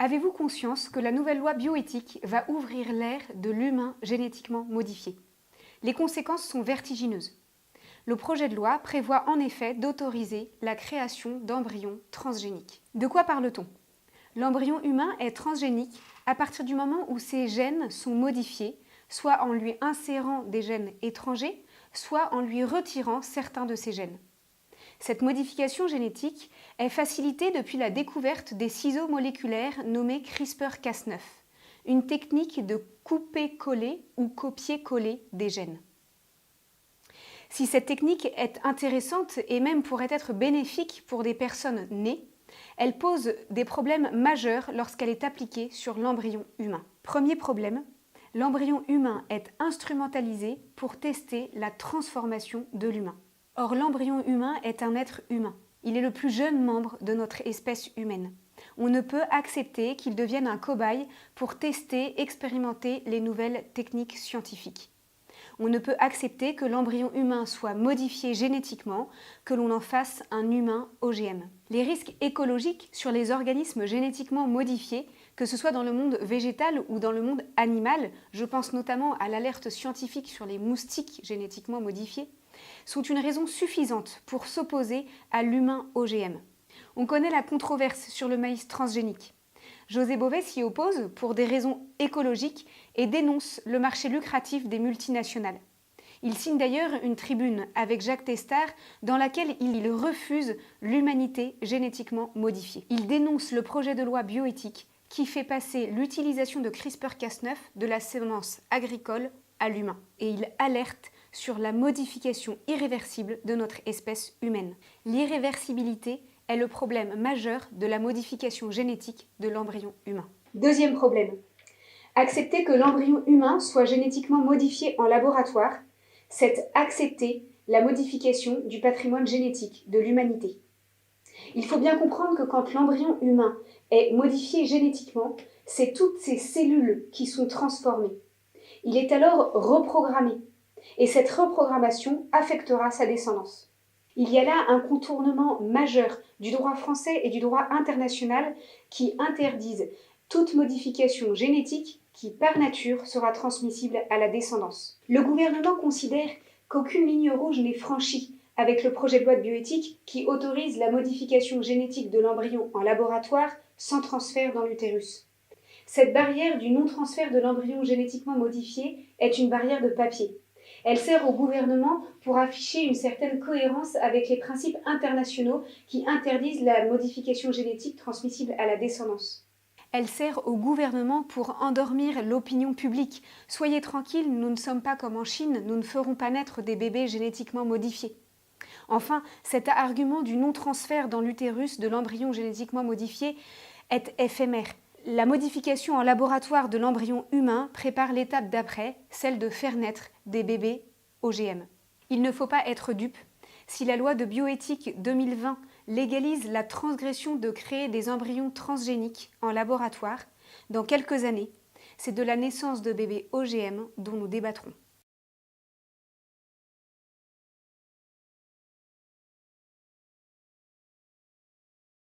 Avez-vous conscience que la nouvelle loi bioéthique va ouvrir l'ère de l'humain génétiquement modifié? Les conséquences sont vertigineuses. Le projet de loi prévoit en effet d'autoriser la création d'embryons transgéniques. De quoi parle-t-on? L'embryon humain est transgénique à partir du moment où ses gènes sont modifiés, soit en lui insérant des gènes étrangers, soit en lui retirant certains de ses gènes. Cette modification génétique est facilitée depuis la découverte des ciseaux moléculaires nommés CRISPR-Cas9, une technique de couper-coller ou copier-coller des gènes. Si cette technique est intéressante et même pourrait être bénéfique pour des personnes nées, elle pose des problèmes majeurs lorsqu'elle est appliquée sur l'embryon humain. Premier problème, l'embryon humain est instrumentalisé pour tester la transformation de l'humain. Or, l'embryon humain est un être humain. Il est le plus jeune membre de notre espèce humaine. On ne peut accepter qu'il devienne un cobaye pour tester, expérimenter les nouvelles techniques scientifiques. On ne peut accepter que l'embryon humain soit modifié génétiquement, que l'on en fasse un humain OGM. Les risques écologiques sur les organismes génétiquement modifiés, que ce soit dans le monde végétal ou dans le monde animal, je pense notamment à l'alerte scientifique sur les moustiques génétiquement modifiés, sont une raison suffisante pour s'opposer à l'humain OGM. On connaît la controverse sur le maïs transgénique. José Bové s'y oppose pour des raisons écologiques et dénonce le marché lucratif des multinationales. Il signe d'ailleurs une tribune avec Jacques Testard dans laquelle il refuse l'humanité génétiquement modifiée. Il dénonce le projet de loi bioéthique qui fait passer l'utilisation de CRISPR-Cas9 de la semence agricole à l'humain. Et il alerte sur la modification irréversible de notre espèce humaine. L'irréversibilité est le problème majeur de la modification génétique de l'embryon humain. Deuxième problème. Accepter que l'embryon humain soit génétiquement modifié en laboratoire, c'est accepter la modification du patrimoine génétique de l'humanité. Il faut bien comprendre que quand l'embryon humain est modifié génétiquement, c'est toutes ces cellules qui sont transformées. Il est alors reprogrammé. Et cette reprogrammation affectera sa descendance. Il y a là un contournement majeur du droit français et du droit international qui interdisent toute modification génétique qui, par nature, sera transmissible à la descendance. Le gouvernement considère qu'aucune ligne rouge n'est franchie avec le projet de loi de bioéthique qui autorise la modification génétique de l'embryon en laboratoire sans transfert dans l'utérus. Cette barrière du non-transfert de l'embryon génétiquement modifié est une barrière de papier. Elle sert au gouvernement pour afficher une certaine cohérence avec les principes internationaux qui interdisent la modification génétique transmissible à la descendance. Elle sert au gouvernement pour endormir l'opinion publique. Soyez tranquilles, nous ne sommes pas comme en Chine, nous ne ferons pas naître des bébés génétiquement modifiés. Enfin, cet argument du non-transfert dans l'utérus de l'embryon génétiquement modifié est éphémère. La modification en laboratoire de l'embryon humain prépare l'étape d'après, celle de faire naître des bébés OGM. Il ne faut pas être dupe. Si la loi de bioéthique 2020 légalise la transgression de créer des embryons transgéniques en laboratoire, dans quelques années, c'est de la naissance de bébés OGM dont nous débattrons.